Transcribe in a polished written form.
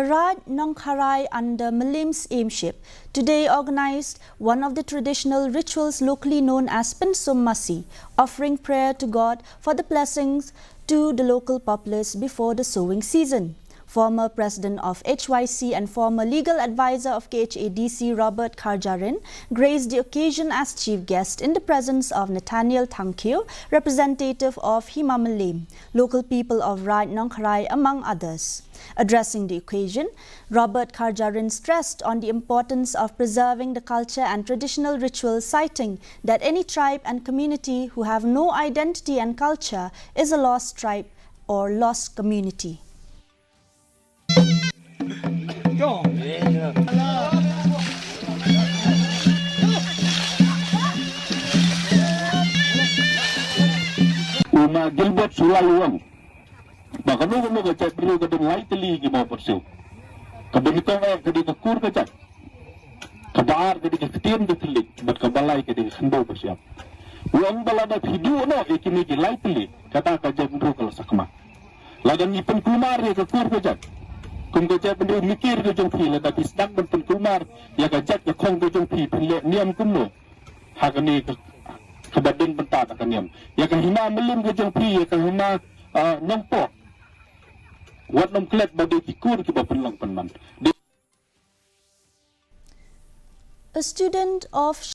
The Raj Nongkharai under Malim's aimship today organized one of the traditional rituals locally known as Pynsum Masi, offering prayer to God for the blessings to the local populace before the sowing season. Former president of HYC and former legal advisor of KHADC Robert Kharjarin graced the occasion as chief guest in the presence of Nathaniel Thankyo, representative of Hima Malim, local people of Raj Nongkharai among others. Addressing the occasion, Robert Kharjarin stressed on the importance of preserving the culture and traditional rituals, citing that any tribe and community who have no identity and culture is a lost tribe or lost community. Una Gilbert Sulayuan, bagaimana mereka cenderung ke dengan teli ke bawah persu. Kebenaran ketika kur kecak, kebar ketika ketian ketelik, berkebalai ketika hendak bersiap. Uang balada hidup no ikini kelai teli, kata kerja cenderung kalau sakma. Lagan ipen kumar ya ke kur kecak. Kum kerja cenderung mikir ke jongpi, lada pistak dan pen kumar ya kecak ya kong ke jongpi penlek niam kumno. Hakani kebadan pentat akan niam. Ya kan Hima Malim ke jongpi, ya kan Hima nongpok. Wat nom klet bagi tikur ke bawah penlang penman. A student of